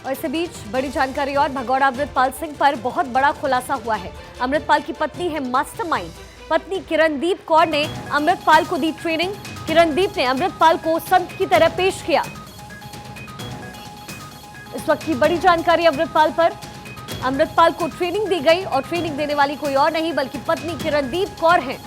और इसी बीच बड़ी जानकारी और भगोड़ा अमृतपाल सिंह पर बहुत बड़ा खुलासा हुआ है। अमृतपाल की पत्नी है मास्टरमाइंड। पत्नी किरणदीप कौर ने अमृतपाल को दी ट्रेनिंग। किरणदीप ने अमृतपाल को संत की तरह पेश किया। इस वक्त की बड़ी जानकारी अमृतपाल पर। अमृतपाल को ट्रेनिंग दी गई और ट्रेनिंग देने वाली कोई और नहीं बल्कि पत्नी किरणदीप कौर है।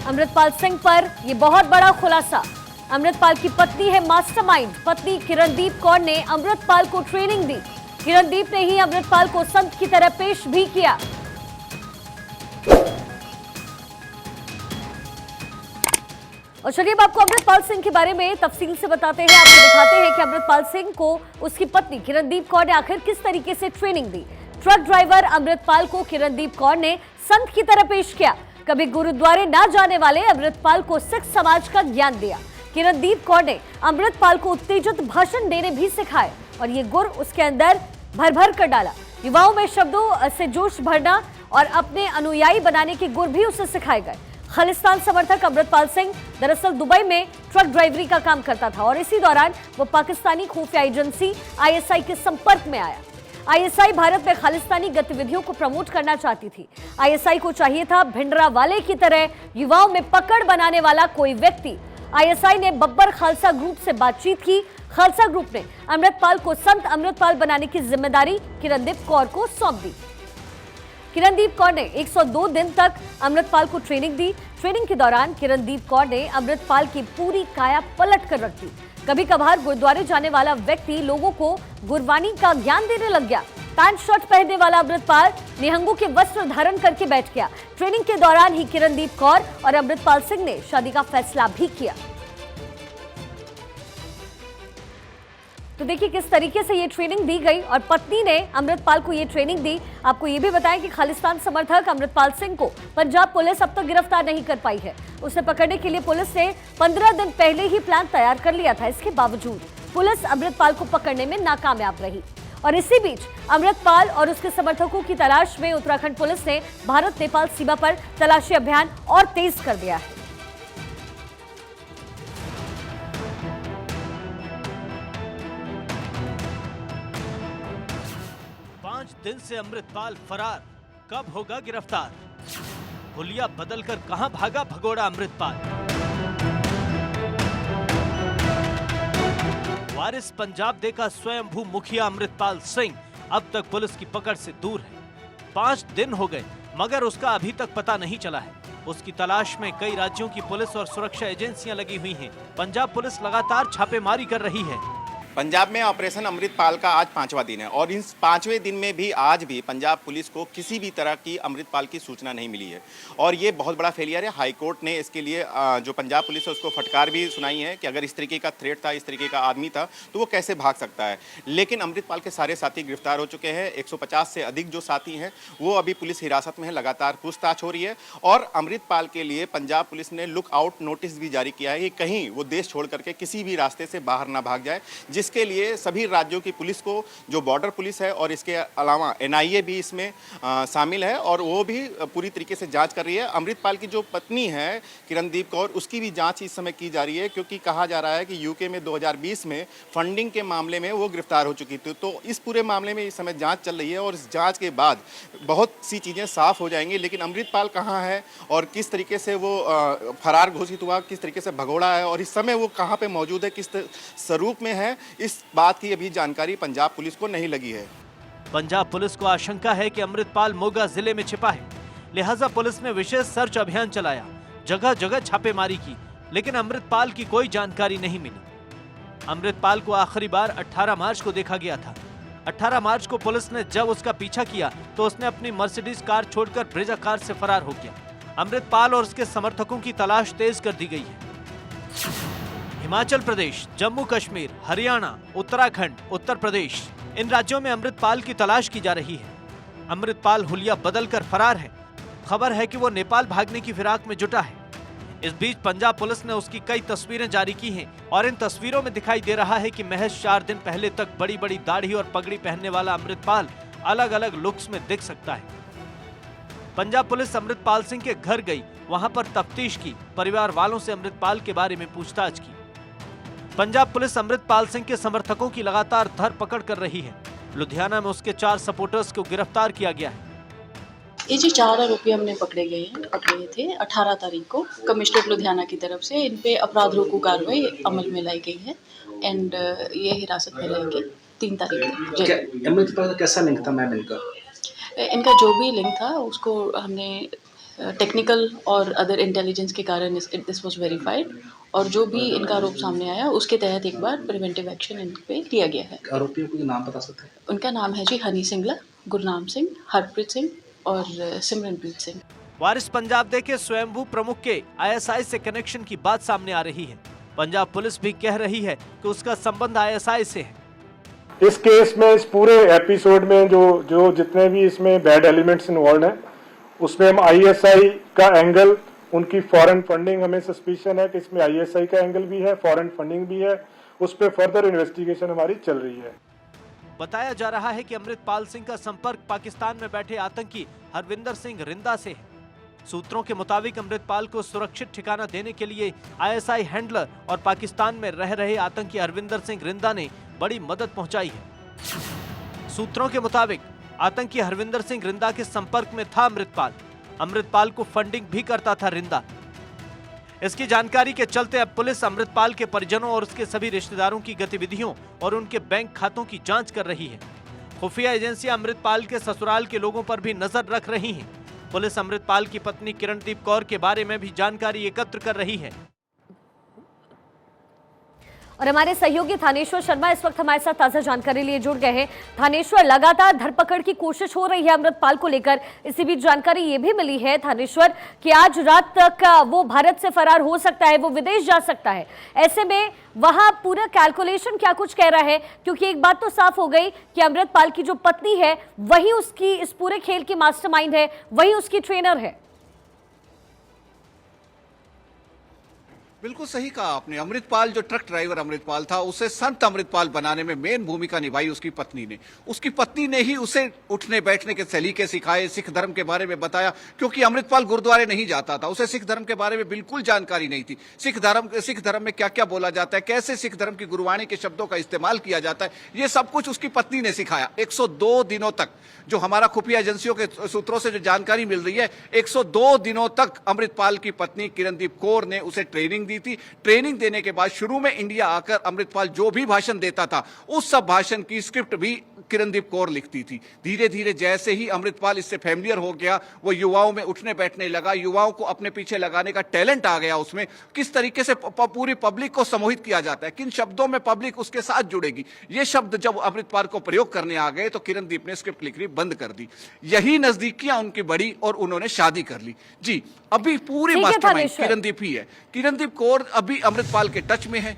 अमृतपाल सिंह पर यह बहुत बड़ा खुलासा। अमृतपाल की पत्नी है मास्टरमाइंड। पत्नी किरणदीप कौर ने अमृतपाल को ट्रेनिंग दी। किरणदीप ने ही अमृतपाल को संत की तरह पेश भी किया। और चलिए अब आपको अमृतपाल सिंह के बारे में तफसील से बताते हैं। आपको दिखाते हैं कि अमृतपाल सिंह को उसकी पत्नी किरणदीप कौर ने आखिर किस तरीके से ट्रेनिंग दी। ट्रक ड्राइवर अमृतपाल को किरणदीप कौर ने संत की तरह पेश किया। कभी गुरुद्वारे ना जाने वाले अमृतपाल को सिख समाज का ज्ञान दिया। किरणदीप कौर ने अमृतपाल को उत्तेजित भाषण देने भी सिखाए और ये गुर उसके अंदर भर भर कर डाला। युवाओं में शब्दों से जोश भरना और अपने अनुयायी बनाने के गुर भी उसे सिखाए गए। खालिस्तान समर्थक अमृतपाल सिंह दरअसल दुबई में ट्रक ड्राइवरी का काम करता था और इसी दौरान वो पाकिस्तानी खुफिया एजेंसी ISI के संपर्क में आया। ISI भारत में खालिस्तानी गतिविधियों को प्रमोट करना चाहती थी। ISI को चाहिए था भिंडरावाले की तरह युवाओं में पकड़ बनाने वाला कोई व्यक्ति। ISI ने बब्बर खालसा ग्रुप से बातचीत की। खालसा ग्रुप ने अमृतपाल को संत अमृतपाल बनाने की जिम्मेदारी किरणदीप कौर को सौंप दी। किरणदीप कौर ने 102 दिन तक अमृतपाल को ट्रेनिंग दी। ट्रेनिंग के दौरान किरणदीप कौर ने अमृतपाल की पूरी काया पलट कर रख दी। कभी कभार गुरुद्वारे जाने वाला व्यक्ति लोगों को गुरबानी का ज्ञान देने लग गया। पैंट शर्ट पहनने वाला अमृतपाल निहंगों के वस्त्र धारण करके बैठ गया। ट्रेनिंग के दौरान ही किरणदीप कौर और अमृतपाल सिंह ने शादी का फैसला भी किया। तो देखिए किस तरीके से ये ट्रेनिंग दी गई और पत्नी ने अमृतपाल को ये ट्रेनिंग दी। आपको ये भी बताएं कि खालिस्तान समर्थक अमृतपाल सिंह को पंजाब पुलिस अब तक गिरफ्तार नहीं कर पाई है। उसे पकड़ने के लिए पुलिस ने 15 दिन पहले ही प्लान तैयार कर लिया था। इसके बावजूद पुलिस अमृतपाल को पकड़ने में नाकामयाब रही और इसी बीच अमृतपाल और उसके समर्थकों की तलाश में उत्तराखंड पुलिस ने भारत नेपाल सीमा पर तलाशी अभियान और तेज कर दिया है। दिन से अमृतपाल फरार, कब होगा गिरफ्तार? हुलिया बदलकर कहां भागा भगोड़ा अमृतपाल? वारिस पंजाब दे का स्वयंभू मुखिया अमृतपाल सिंह अब तक पुलिस की पकड़ से दूर है। 5 दिन हो गए मगर उसका अभी तक पता नहीं चला है। उसकी तलाश में कई राज्यों की पुलिस और सुरक्षा एजेंसियां लगी हुई हैं। पंजाब पुलिस लगातार छापेमारी कर रही है। पंजाब में ऑपरेशन अमृतपाल का आज 5वां दिन है और इस 5वें दिन में भी आज भी पंजाब पुलिस को किसी भी तरह की अमृतपाल की सूचना नहीं मिली है और ये बहुत बड़ा फेलियर है। हाई कोर्ट ने इसके लिए जो पंजाब पुलिस है उसको फटकार भी सुनाई है कि अगर इस तरीके का थ्रेट था, इस तरीके का आदमी था तो वो कैसे भाग सकता है। लेकिन अमृतपाल के सारे साथी गिरफ्तार हो चुके हैं। 150 से अधिक जो साथी हैं वो अभी पुलिस हिरासत में है। लगातार पूछताछ हो रही है और अमृतपाल के लिए पंजाब पुलिस ने लुक आउट नोटिस भी जारी किया है कि कहीं वो देश छोड़ करके किसी भी रास्ते से बाहर ना भाग जाए, जिसके लिए सभी राज्यों की पुलिस को, जो बॉर्डर पुलिस है और इसके अलावा NIA भी इसमें शामिल है और वो भी पूरी तरीके से जांच कर रही है। अमृतपाल की जो पत्नी है किरणदीप कौर, उसकी भी जांच इस समय की जा रही है क्योंकि कहा जा रहा है कि UK में 2020 में फंडिंग के मामले में वो गिरफ्तार हो चुकी थी। तो इस पूरे मामले में इस समय जांच चल रही है और इस जांच के बाद बहुत सी चीज़ें साफ हो जाएंगी। लेकिन अमृतपाल कहाँ है और किस तरीके से वो फरार घोषित हुआ, किस तरीके से भगोड़ा है और इस समय वो कहाँ पे मौजूद है, किस स्वरूप में है, इस बात की अभी जानकारी पंजाब पुलिस को नहीं लगी है। पंजाब पुलिस को आशंका है कि अमृतपाल मोगा जिले में छिपा है, लिहाजा पुलिस ने विशेष सर्च अभियान चलाया, जगह जगह छापेमारी की, लेकिन अमृतपाल की कोई जानकारी नहीं मिली। अमृतपाल को आखिरी बार 18 मार्च को देखा गया था। 18 मार्च को पुलिस ने जब उसका पीछा किया तो उसने अपनी मर्सिडीज कार छोड़कर ब्रेजा कार से फरार हो गया। अमृतपाल और उसके समर्थकों की तलाश तेज कर दी गई है। हिमाचल प्रदेश, जम्मू कश्मीर, हरियाणा, उत्तराखंड, उत्तर प्रदेश, इन राज्यों में अमृतपाल की तलाश की जा रही है। अमृतपाल हुलिया बदलकर फरार है। खबर है कि वो नेपाल भागने की फिराक में जुटा है। इस बीच पंजाब पुलिस ने उसकी कई तस्वीरें जारी की हैं और इन तस्वीरों में दिखाई दे रहा है कि महज 4 दिन पहले तक बड़ी बड़ी दाढ़ी और पगड़ी पहनने वाला अमृतपाल अलग अलग लुक्स में दिख सकता है। पंजाब पुलिस अमृतपाल सिंह के घर गई, वहां पर तफ्तीश की, परिवार वालों से अमृतपाल के बारे में पूछताछ की। पंजाब पुलिस अमृतपाल सिंह के समर्थकों की लगातार धरपकड़ कर रही है। लुधियाना में उसके 4 सपोर्टर्स को गिरफ्तार किया गया है। ये जी 4 आरोपी हमने पकड़े गए थे 18 तारीख को कमिश्नरेट लुधियाना की तरफ से। इन पे अपराध रोकू कार्रवाई अमल में लाई गई है एंड ये हिरासत में रहेंगे 3 तारीख तक। अमृतपाल का कैसा लिंक था मैम इनका जो भी लिंक था उसको हमने टेक्निकल और अदर इंटेलिजेंस के कारण दिस वाज वेरीफाइड और जो भी इनका आरोप सामने आया उसके तहत एक बार प्रिवेंटिव एक्शन इन पे लिया गया है। आरोपियों को नाम बता सकते हैं? उनका नाम है जी हनी सिंगला, गुरनाम सिंह, हरप्रीत सिंह और सिमरनप्रीत सिंह। वारिस पंजाब दे के स्वयंभू प्रमुख के आईएसआई से कनेक्शन की बात सामने आ रही है। पंजाब पुलिस भी कह रही है कि उसका संबंध आईएसआई से है। इस केस में इस पूरे एपिसोड में जो जितने भी इसमें बैड एलिमेंट्स इन्वॉल्व हैं उसमें हम आईएसआई का एंगल, उनकी फॉरेन फंडिंग, हमें सस्पिशन है कि इसमें आईएसआई का एंगल भी है, फॉरेन फंडिंग भी है, उस पर फर्दर इन्वेस्टिगेशन हमारी चल रही है। बताया जा रहा है कि अमृतपाल सिंह का संपर्क पाकिस्तान में बैठे आतंकी हरविंदर सिंह रिंदा से है। सूत्रों के मुताबिक अमृतपाल को सुरक्षित ठिकाना देने के लिए आईएसआई हैंडलर और पाकिस्तान में रह रहे आतंकी हरविंदर सिंह रिंदा ने बड़ी मदद पहुंचाई है। सूत्रों के मुताबिक आतंकी हरविंदर सिंह रिंदा के संपर्क में था अमृतपाल को फंडिंग भी करता था रिंदा। इसकी जानकारी के चलते अब पुलिस अमृतपाल के परिजनों और उसके सभी रिश्तेदारों की गतिविधियों और उनके बैंक खातों की जांच कर रही है। खुफिया एजेंसियां अमृतपाल के ससुराल के लोगों पर भी नजर रख रही हैं। पुलिस अमृतपाल की पत्नी किरणदीप कौर के बारे में भी जानकारी एकत्र कर रही है। और हमारे सहयोगी थानेश्वर शर्मा इस वक्त हमारे साथ ताजा जानकारी लिए जुड़ गए हैं। थानेश्वर, लगातार धरपकड़ की कोशिश हो रही है अमृतपाल को लेकर। इसी बीच जानकारी ये भी मिली है थानेश्वर कि आज रात तक वो भारत से फरार हो सकता है, वो विदेश जा सकता है। ऐसे में वहां पूरा कैलकुलेशन क्या कुछ कह रहा है? क्योंकि एक बात तो साफ हो गई कि अमृतपाल की जो पत्नी है वही उसकी इस पूरे खेल की मास्टरमाइंड है, वही उसकी ट्रेनर है। बिल्कुल सही कहा आपने। अमृतपाल जो ट्रक ड्राइवर अमृतपाल था उसे संत अमृतपाल बनाने में मेन भूमिका निभाई उसकी पत्नी ने। उसकी पत्नी ने ही उसे उठने बैठने के सलीके सिखाए, सिख धर्म के बारे में बताया, क्योंकि अमृतपाल गुरुद्वारे नहीं जाता था, उसे सिख धर्म के बारे में बिल्कुल जानकारी नहीं थी। सिख धर्म में क्या क्या बोला जाता है, कैसे सिख धर्म की गुरबाणी के शब्दों का इस्तेमाल किया जाता है, ये सब कुछ उसकी पत्नी ने सिखाया। 102 दिनों तक, जो हमारा खुफिया एजेंसियों के सूत्रों से जो जानकारी मिल रही है, 102 दिनों तक अमृतपाल की पत्नी किरणदीप कौर ने उसे ट्रेनिंग दी थी। ट्रेनिंग देने के बाद शुरू में इंडिया आकर अमृतपाल जो भी भाषण देता था उस सब भाषण की स्क्रिप्ट भी किरणदीप कौर लिखती थी। धीरे धीरे जैसे ही अमृतपाल इससे फैमिलियर हो गया, वो युवाओं में उठने बैठने लगा, युवाओं को अपने पीछे लगाने का टैलेंट आ गया उसमें, किस तरीके से पूरी पब्लिक को सम्मोहित किया जाता है, किन शब्दों में पब्लिक उसके साथ जुड़ेगी, ये शब्द जब अमृतपाल को प्रयोग करने आ गए तो किरणदीप ने स्क्रिप्ट लिखनी बंद कर दी। यही नजदीकियां उनकी बढ़ी और उन्होंने शादी कर ली। जी, अभी पूरी मास्टरमाइंड किरणदीप ही है। किरणदीप कौर अभी अमृतपाल के टच में है।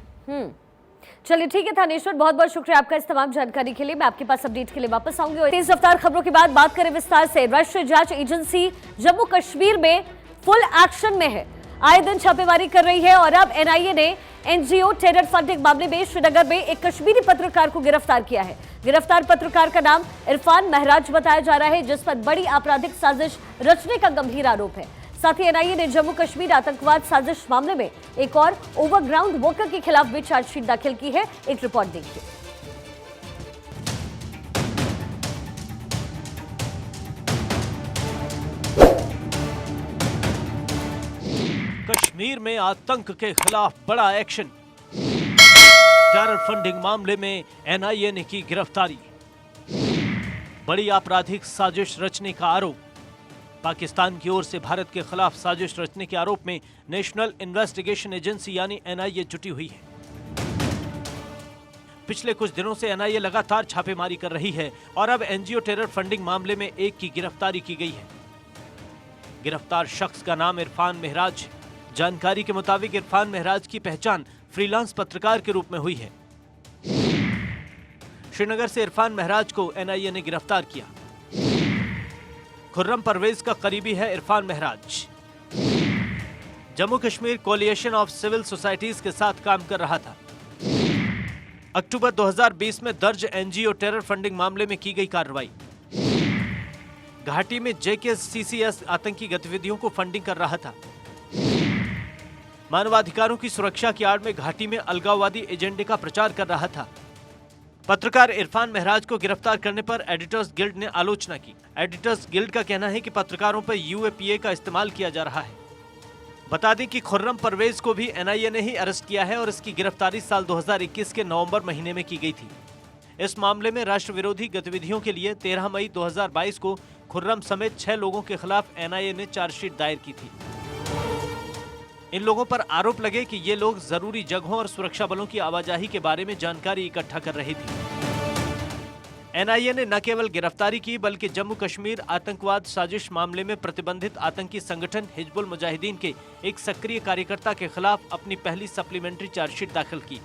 चलिए ठीक है थानेश्वर, बहुत बहुत शुक्रिया आपका इस तमाम जानकारी के लिए। मैं आपके पास अपडेट के लिए वापस आऊंगी। और तेज रफ्तार खबरों के बाद बात करें विस्तार से। राष्ट्रीय जांच एजेंसी जम्मू कश्मीर में फुल एक्शन में है, आए दिन छापेमारी कर रही है। और अब एनआईए ने एनजीओ टेरर फंडिंग मामले में श्रीनगर में एक कश्मीरी पत्रकार को गिरफ्तार किया है। गिरफ्तार पत्रकार का नाम इरफान महराज बताया जा रहा है, जिस पर बड़ी आपराधिक साजिश रचने का गंभीर आरोप है। साथ ही एनआईए ने जम्मू कश्मीर आतंकवाद साजिश मामले में एक और ओवरग्राउंड वर्कर के खिलाफ भी चार्जशीट दाखिल की है। एक रिपोर्ट देखिए। कश्मीर में आतंक के खिलाफ बड़ा एक्शन। टेरर फंडिंग मामले में एनआईए ने की गिरफ्तारी। बड़ी आपराधिक साजिश रचने का आरोप। पाकिस्तान की ओर से भारत के खिलाफ साजिश रचने के आरोप में नेशनल इन्वेस्टिगेशन एजेंसी यानी एनआईए जुटी हुई है। पिछले कुछ दिनों से एनआईए लगातार छापेमारी कर रही है और अब एनजीओ टेरर फंडिंग मामले में एक की गिरफ्तारी की गई है। गिरफ्तार शख्स का नाम इरफान महराज। जानकारी के मुताबिक इरफान महराज की पहचान फ्रीलांस पत्रकार के रूप में हुई है। श्रीनगर से इरफान महराज को एनआईए ने गिरफ्तार किया। खुर्रम परवेज का करीबी है Irfan Mehraj. Jammu Kashmir coalition of civil societies के साथ काम कर रहा था। अक्टूबर 2020 में दर्ज एनजीओ टेरर फंडिंग मामले में की गई कार्रवाई। घाटी में जेके सीसीएस आतंकी गतिविधियों को फंडिंग कर रहा था। मानवाधिकारों की सुरक्षा की आड़ में घाटी में अलगाववादी एजेंडे का प्रचार कर रहा था। पत्रकार इरफान महराज को गिरफ्तार करने पर एडिटर्स गिल्ड ने आलोचना की। एडिटर्स गिल्ड का कहना है कि पत्रकारों पर यूएपीए का इस्तेमाल किया जा रहा है। बता दें कि खुर्रम परवेज को भी एनआईए ने ही अरेस्ट किया है और इसकी गिरफ्तारी साल 2021 के नवंबर महीने में की गई थी। इस मामले में राष्ट्र विरोधी गतिविधियों के लिए 13 मई 2022 को खुर्रम समेत 6 लोगों के खिलाफ एनआईए ने चार्जशीट दायर की थी। इन लोगों पर आरोप लगे कि ये लोग जरूरी जगहों और सुरक्षा बलों की आवाजाही के बारे में जानकारी इकट्ठा कर रहे थे। एनआईए ने न केवल गिरफ्तारी की बल्कि जम्मू कश्मीर आतंकवाद साजिश मामले में प्रतिबंधित आतंकी संगठन हिजबुल मुजाहिदीन के एक सक्रिय कार्यकर्ता के खिलाफ अपनी पहली सप्लीमेंट्री चार्जशीट दाखिल की।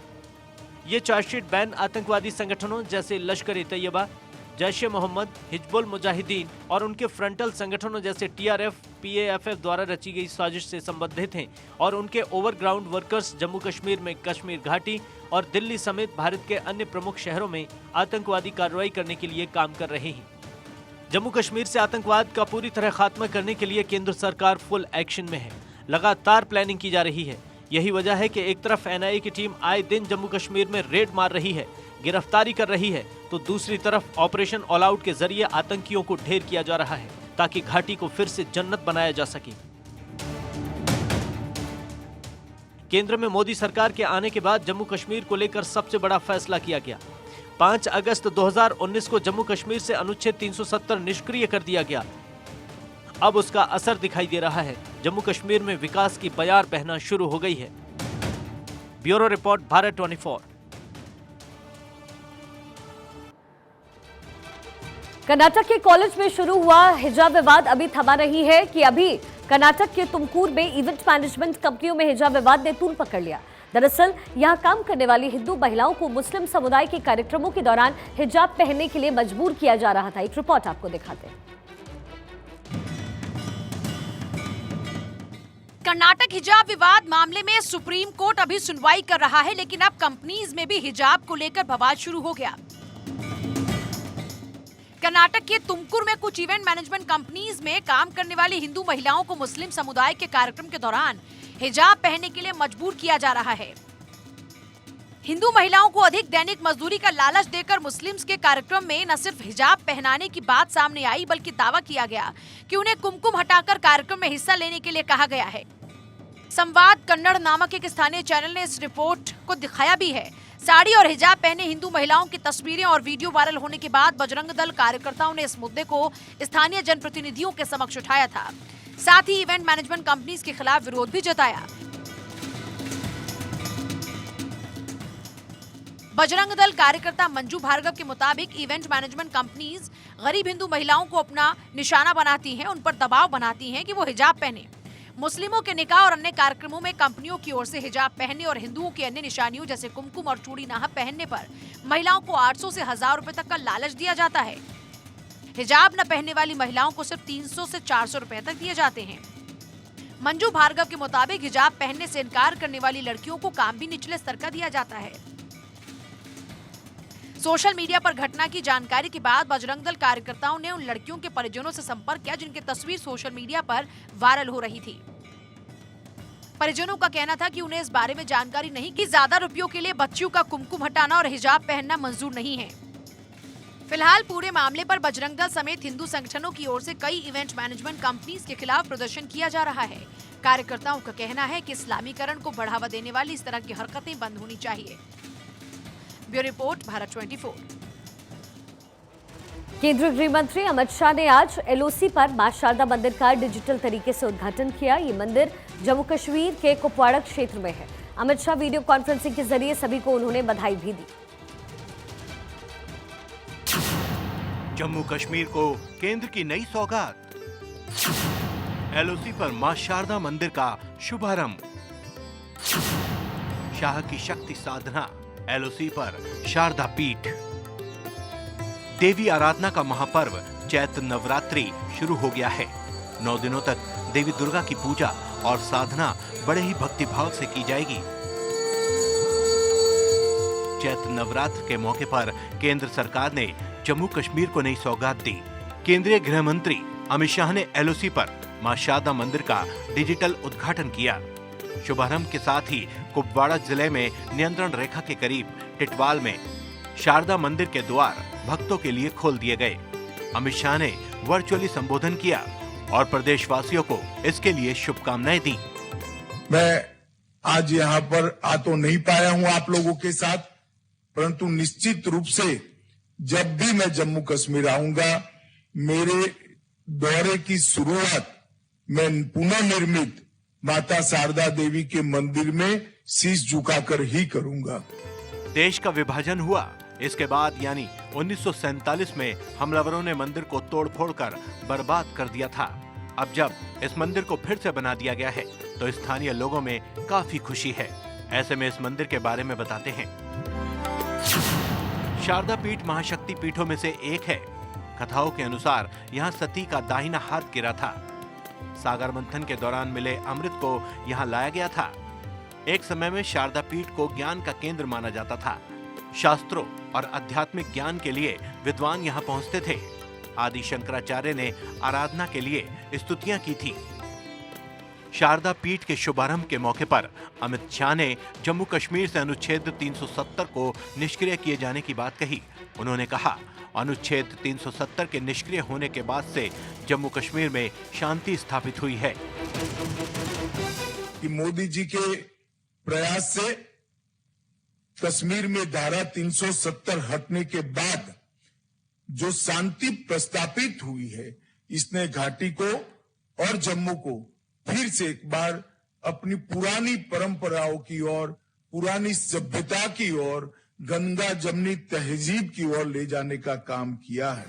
ये चार्जशीट बैन आतंकवादी संगठनों जैसे लश्कर-ए-तैयबा, जैश-ए-मोहम्मद, हिजबुल मुजाहिदीन और उनके फ्रंटल संगठनों जैसे टीआरएफ, पीएएफएफ द्वारा रची गई साजिश से संबंधित हैं और उनके ओवरग्राउंड वर्कर्स जम्मू कश्मीर में कश्मीर घाटी और दिल्ली समेत भारत के अन्य प्रमुख शहरों में आतंकवादी कार्रवाई करने के लिए काम कर रहे हैं। जम्मू कश्मीर से आतंकवाद का पूरी तरह खात्मा करने के लिए केंद्र सरकार फुल एक्शन में है। लगातार प्लानिंग की जा रही है। यही वजह है कि एक तरफ एनआईए की टीम आए दिन जम्मू कश्मीर में रेड मार रही है, गिरफ्तारी कर रही है, तो दूसरी तरफ ऑपरेशन ऑल आउट के जरिए आतंकियों को ढेर किया जा रहा है ताकि घाटी को फिर से जन्नत बनाया जा सके। केंद्र में मोदी सरकार के आने के बाद जम्मू कश्मीर को लेकर सबसे बड़ा फैसला किया गया। 5 अगस्त 2019 को जम्मू कश्मीर से अनुच्छेद 370 निष्क्रिय कर दिया गया। अब उसका असर दिखाई दे रहा है। जम्मू कश्मीर में विकास की बयार बहना शुरू हो गई है। Bureau report, Bharat 24। कर्नाटक के कॉलेज में शुरू हुआ हिजाब विवाद अभी थमा नहीं है कि अभी कर्नाटक के तुमकुर में इवेंट मैनेजमेंट कंपनियों में हिजाब विवाद ने तूल पकड़ लिया। दरअसल यहां काम करने वाली हिंदू महिलाओं को मुस्लिम समुदाय के कार्यक्रमों के दौरान हिजाब पहनने के लिए मजबूर किया जा रहा था। एक रिपोर्ट आपको दिखाते हैं। कर्नाटक हिजाब विवाद मामले में सुप्रीम कोर्ट अभी सुनवाई कर रहा है, लेकिन अब कंपनीज में भी हिजाब को लेकर बवाल शुरू हो गया। कर्नाटक के तुमकुर में कुछ इवेंट मैनेजमेंट कंपनीज में काम करने वाली हिंदू महिलाओं को मुस्लिम समुदाय के कार्यक्रम के दौरान हिजाब पहनने के लिए मजबूर किया जा रहा है। हिंदू महिलाओं को अधिक दैनिक मजदूरी का लालच देकर मुस्लिम्स के कार्यक्रम में न सिर्फ हिजाब पहनाने की बात सामने आई, बल्कि दावा किया गया कि उन्हें कुमकुम हटाकर कार्यक्रम में हिस्सा लेने के लिए कहा गया है। संवाद कन्नड़ नामक एक स्थानीय चैनल ने इस रिपोर्ट को दिखाया भी है। साड़ी और हिजाब पहने हिंदू महिलाओं की तस्वीरें और वीडियो वायरल होने के बाद बजरंग दल कार्यकर्ताओं ने इस मुद्दे को स्थानीय जनप्रतिनिधियों के समक्ष उठाया था। साथ ही इवेंट मैनेजमेंट कंपनीज के खिलाफ विरोध भी जताया। बजरंग दल कार्यकर्ता मंजू भार्गव के मुताबिक इवेंट मैनेजमेंट कंपनीज गरीब हिंदू महिलाओं को अपना निशाना बनाती हैं, उन पर दबाव बनाती हैं कि वो हिजाब पहने। मुस्लिमों के निकाह और अन्य कार्यक्रमों में कंपनियों की ओर से हिजाब पहनने और हिंदुओं की अन्य निशानियों जैसे कुमकुम और चूड़ी नाहक पहनने पर महिलाओं को 800 से 1000 रुपए तक का लालच दिया जाता है। हिजाब न पहनने वाली महिलाओं को सिर्फ 300 से 400 रुपए तक दिए जाते हैं। मंजू भार्गव के मुताबिक हिजाब पहनने से इनकार करने वाली लड़कियों को काम भी निचले स्तर का दिया जाता है। सोशल मीडिया पर घटना की जानकारी के बाद बजरंग दल कार्यकर्ताओं ने उन लड़कियों के परिजनों से संपर्क किया जिनकी तस्वीर सोशल मीडिया पर वायरल हो रही थी। परिजनों का कहना था कि उन्हें इस बारे में जानकारी नहीं कि ज्यादा रुपयों के लिए बच्चियों का कुमकुम हटाना और हिजाब पहनना मंजूर नहीं है। फिलहाल पूरे मामले पर बजरंग दल समेत हिंदू संगठनों की ओर से कई इवेंट मैनेजमेंट कंपनीज के खिलाफ प्रदर्शन किया जा रहा है। कार्यकर्ताओं का कहना है कि इस्लामीकरण को बढ़ावा देने वाली इस तरह की हरकतें बंद होनी चाहिए। Bureau report, Bharat 24। केंद्रीय गृह मंत्री अमित शाह ने आज एलओसी पर मां शारदा मंदिर का डिजिटल तरीके से उद्घाटन किया। ये मंदिर जम्मू कश्मीर के कुपवाड़ा क्षेत्र में है। अमित शाह वीडियो कॉन्फ्रेंसिंग के जरिए सभी को उन्होंने बधाई भी दी। जम्मू कश्मीर को केंद्र की नई सौगात। एलओसी पर मां शारदा मंदिर का शुभारंभ। शाह की शक्ति साधना। एलओसी पर शारदा पीठ। देवी आराधना का महापर्व चैत्र नवरात्रि शुरू हो गया है। 9 दिनों तक देवी दुर्गा की पूजा और साधना बड़े ही भक्तिभाव से की जाएगी। चैत्र नवरात्र के मौके पर केंद्र सरकार ने जम्मू कश्मीर को नई सौगात दी। केंद्रीय गृह मंत्री अमित शाह ने एलओसी पर मां शारदा मंदिर का डिजिटल उद्घाटन किया। शुभारंभ के साथ ही कुपवाड़ा जिले में नियंत्रण रेखा के करीब टिटवाल में शारदा मंदिर के द्वार भक्तों के लिए खोल दिए गए। अमित शाह ने वर्चुअली संबोधन किया और प्रदेशवासियों को इसके लिए शुभकामनाएं दी। मैं आज यहाँ पर आ तो नहीं पाया हूँ आप लोगों के साथ, परंतु निश्चित रूप से जब भी मैं जम्मू कश्मीर आऊंगा, मेरे दौरे की शुरुआत मैं पुनर्निर्मित माता शारदा देवी के मंदिर में शीश झुकाकर ही करूंगा। देश का विभाजन हुआ, इसके बाद यानी 1947 में हमलावरों ने मंदिर को तोड़-फोड़ कर बर्बाद कर दिया था। अब जब इस मंदिर को फिर से बना दिया गया है तो स्थानीय लोगों में काफी खुशी है। ऐसे में इस मंदिर के बारे में बताते हैं। शारदा पीठ महाशक्ति पीठों में से एक है। कथाओं के अनुसार यहाँ सती का दाहिना हाथ गिरा था। सागर मंथन के दौरान मिले अमृत को यहाँ लाया गया था। एक समय में शारदा पीठ को ज्ञान का केंद्र माना जाता था। शास्त्रों और आध्यात्मिक ज्ञान के लिए विद्वान यहाँ पहुंचते थे। आदि शंकराचार्य ने आराधना के लिए स्तुतियां की थी। शारदा पीठ के शुभारंभ के मौके पर अमित शाह ने जम्मू कश्मीर से अनुच्छेद 370 को निष्क्रिय किए जाने की बात कही। उन्होंने कहा, अनुच्छेद 370 के निष्क्रिय होने के बाद से जम्मू कश्मीर में शांति स्थापित हुई है कि मोदी जी के प्रयास से कश्मीर में धारा 370 हटने के बाद जो शांति प्रस्तापित हुई है, इसने घाटी को और जम्मू को फिर से एक बार अपनी पुरानी परंपराओं की ओर, पुरानी सभ्यता की ओर, गंगा जमनी तहजीब की ओर ले जाने का काम किया है।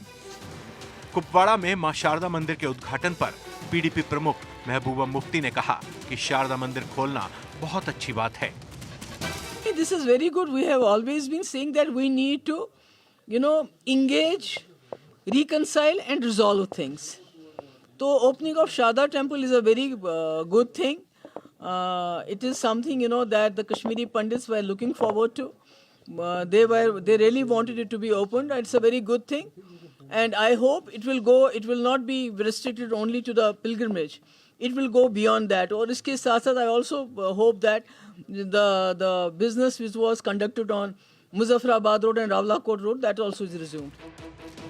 कुपवाड़ा में मां शारदा मंदिर के उद्घाटन पर पीडीपी प्रमुख महबूबा मुफ्ती ने कहा कि शारदा मंदिर खोलना बहुत अच्छी बात है। This is very good. We have always been saying that we need to, engage, reconcile and resolve things. So opening of Sharda temple is a very good thing. It is something, that the Kashmiri Pandits were looking forward to. They really wanted it to be opened. It's a very good thing. And I hope it will not be restricted only to the pilgrimage. It will go beyond that. और इसके साथ साथ I also hope that the business which was conducted on Muzaffarabad Road and Rawalakot Road, that also is resumed.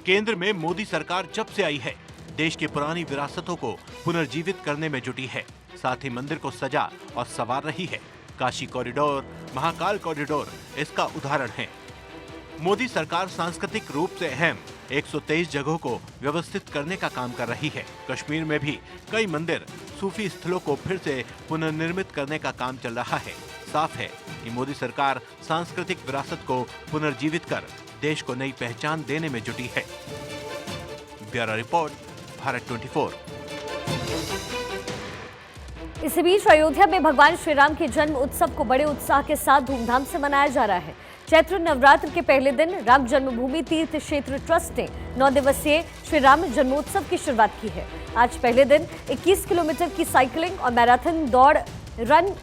केंद्र में मोदी सरकार जब से आई है, देश की पुरानी विरासतों को पुनर्जीवित करने में जुटी है। साथ ही मंदिर को सजा और संवार रही है। काशी कॉरिडोर, महाकाल कॉरिडोर इसका उदाहरण है। मोदी सरकार सांस्कृतिक रूप से अहम 123 जगहों को व्यवस्थित करने का काम कर रही है। कश्मीर में भी कई मंदिर, सूफी स्थलों को फिर से पुनर्निर्मित करने का काम चल रहा है। साफ है कि मोदी सरकार सांस्कृतिक विरासत को पुनर्जीवित कर देश को नई पहचान देने में जुटी है। Bureau report, Bharat 24। इसी बीच अयोध्या में भगवान श्री राम के जन्म उत्सव को बड़े उत्साह के साथ धूमधाम से मनाया जा रहा है। चैत्र नवरात्र के पहले दिन राम जन्मभूमि तीर्थ क्षेत्र ट्रस्ट ने 9 दिवसीय श्री राम जन्मोत्सव की शुरुआत की है। आज पहले दिन 21 किलोमीटर की साइकिलिंग और मैराथन दौड़ रन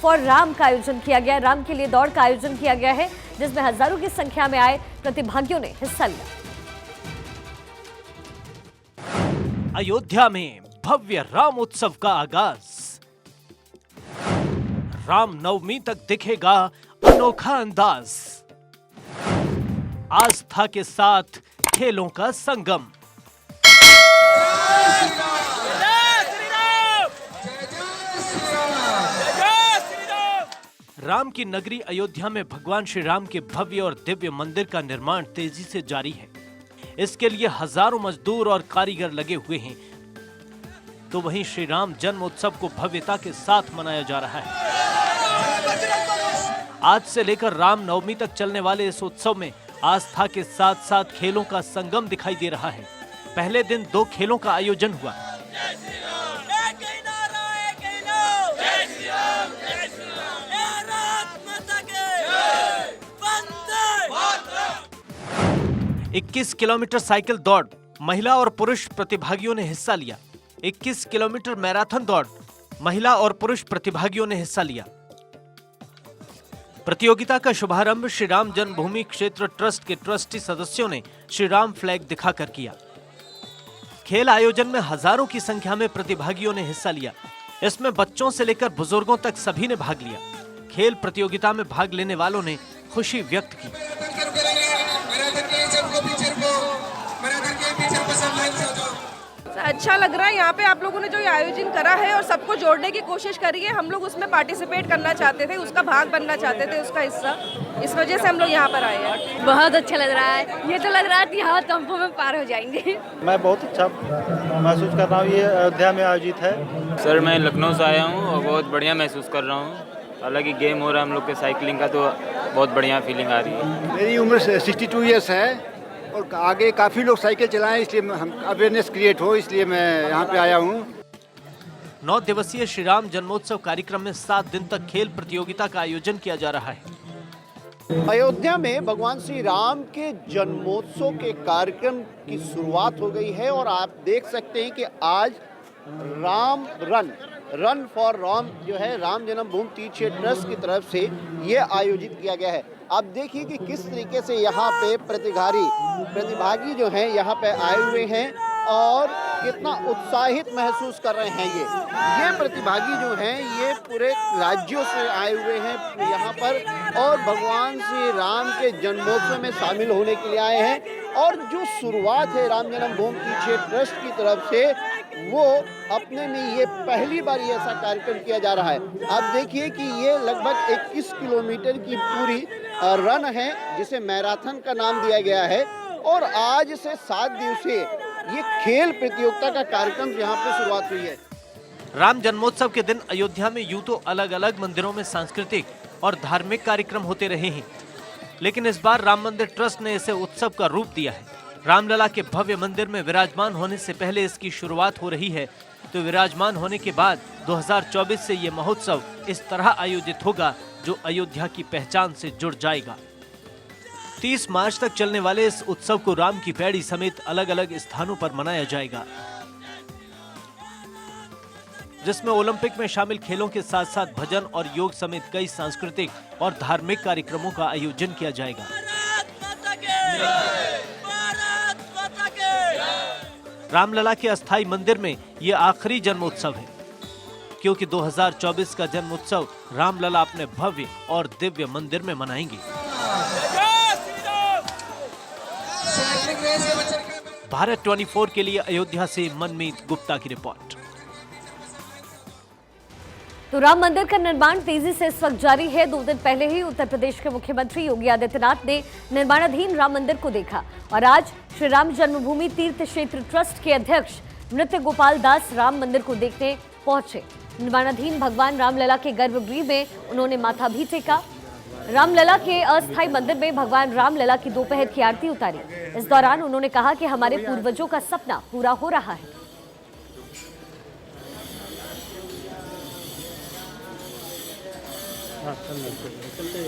फॉर राम का आयोजन किया गया। राम के लिए दौड़ का आयोजन किया गया है, जिसमें हजारों की संख्या में आए प्रतिभागियों ने हिस्सा लिया। अयोध्या में भव्य राम उत्सव का आगाज। राम नवमी तक दिखेगा अनोखा अंदाज। आस्था के साथ खेलों का संगम। राम की नगरी अयोध्या में भगवान श्री राम के भव्य और दिव्य मंदिर का निर्माण तेजी से जारी है। इसके लिए हजारों मजदूर और कारीगर लगे हुए हैं। तो वहीं श्री राम जन्मोत्सव को भव्यता के साथ मनाया जा रहा है। आज से लेकर राम नवमी तक चलने वाले इस उत्सव में आस्था के साथ साथ खेलों का संगम दिखाई दे रहा है। पहले दिन 2 खेलों का आयोजन हुआ। Jai 21 किलोमीटर साइकिल दौड़, महिला और पुरुष प्रतिभागियों ने हिस्सा लिया। 21 किलोमीटर मैराथन दौड़, महिला और पुरुष प्रतिभागियों ने हिस्सा लिया। प्रतियोगिता का शुभारंभ श्री राम जन्मभूमि क्षेत्र ट्रस्ट के ट्रस्टी सदस्यों ने श्री राम फ्लैग दिखाकर किया। खेल आयोजन में हजारों की संख्या में प्रतिभागियों ने हिस्सा लिया। इसमें बच्चों से लेकर बुजुर्गों तक सभी ने भाग लिया। खेल प्रतियोगिता में भाग लेने वालों ने खुशी व्यक्त की। अच्छा लग रहा है यहाँ पे आप लोगों ने जो ये आयोजन करा है और सबको जोड़ने की कोशिश करी है। हम लोग उसमें पार्टिसिपेट करना चाहते थे, उसका भाग बनना चाहते थे, उसका हिस्सा। इस वजह से हम लोग यहाँ पर आए हैं। बहुत अच्छा लग रहा है। ये तो लग रहा है कि हाँ तंबू में पार हो जाएंगे। मैं बहुत अच्छा महसूस कर रहा हूँ। ये अयोध्या में आयोजित है। सर मैं लखनऊ से आया हूँ और बहुत बढ़िया महसूस कर रहा हूँ। हालांकि गेम हो रहा है हम लोग के साइकिलिंग का, तो बहुत बढ़िया फीलिंग आ रही है। मेरी उम्र 62 ईयर्स है और आगे काफ़ी लोग साइकिल चलाएं, इसलिए हम अवेयरनेस क्रिएट हो, इसलिए मैं यहाँ पे आया हूँ। 9 दिवसीय श्री राम जन्मोत्सव कार्यक्रम में 7 दिन तक खेल प्रतियोगिता का आयोजन किया जा रहा है। अयोध्या में भगवान श्री राम के जन्मोत्सव के कार्यक्रम की शुरुआत हो गई है और आप देख सकते हैं कि आज राम रन फॉर राम जो है राम जन्मभूमि तीर्थ क्षेत्र ट्रस्ट की तरफ से ये आयोजित किया गया है। आप देखिए कि किस तरीके से यहाँ पे प्रतिभागी जो हैं यहाँ पे आए हुए हैं और कितना उत्साहित महसूस कर रहे हैं। ये प्रतिभागी जो हैं ये पूरे राज्यों से आए हुए हैं यहाँ पर और भगवान श्री राम के जन्मोत्सव में शामिल होने के लिए आए हैं। और जो शुरुआत है राम जन्मभूमि तीर्थ क्षेत्र ट्रस्ट की तरफ से, वो अपने में ये पहली बार ये ऐसा कार्यक्रम किया जा रहा है। आप देखिए कि ये लगभग 21 किलोमीटर की पूरी रन है जिसे मैराथन का नाम दिया गया है और आज से 7 दिवसीय ये खेल प्रतियोगिता का कार्यक्रम यहाँ पे शुरुआत हुई है। राम जन्मोत्सव के दिन अयोध्या में यूं तो अलग अलग मंदिरों में सांस्कृतिक और धार्मिक कार्यक्रम होते रहे हैं, लेकिन इस बार राम मंदिर ट्रस्ट ने इसे उत्सव का रूप दिया है। रामलला के भव्य मंदिर में विराजमान होने से पहले इसकी शुरुआत हो रही है, तो विराजमान होने के बाद 2024 से ये महोत्सव इस तरह आयोजित होगा जो अयोध्या की पहचान से जुड़ जाएगा। 30 मार्च तक चलने वाले इस उत्सव को राम की पैड़ी समेत अलग अलग स्थानों पर मनाया जाएगा, जिसमें ओलंपिक में शामिल खेलों के साथ साथ भजन और योग समेत कई सांस्कृतिक और धार्मिक कार्यक्रमों का आयोजन किया जाएगा। रामलला के अस्थायी मंदिर में ये आखिरी जन्मोत्सव है, क्योंकि 2024 का जन्मोत्सव रामलला अपने भव्य और दिव्य मंदिर में मनाएंगे। भारत 24 के लिए अयोध्या से मनमीत गुप्ता की रिपोर्ट। तो राम मंदिर का निर्माण तेजी से इस वक्त जारी है। 2 दिन पहले ही उत्तर प्रदेश के मुख्यमंत्री योगी आदित्यनाथ ने निर्माणाधीन राम मंदिर को देखा और आज श्री राम जन्मभूमि तीर्थ क्षेत्र ट्रस्ट के अध्यक्ष नृत्य गोपाल दास राम मंदिर को देखने पहुंचे। निर्माणाधीन भगवान रामलला के गर्भगृह में उन्होंने माथा भी टेका। रामलला के अस्थायी मंदिर में भगवान रामलला की दोपहर की आरती उतारी। इस दौरान उन्होंने कहा कि हमारे पूर्वजों का सपना पूरा हो रहा है। चलते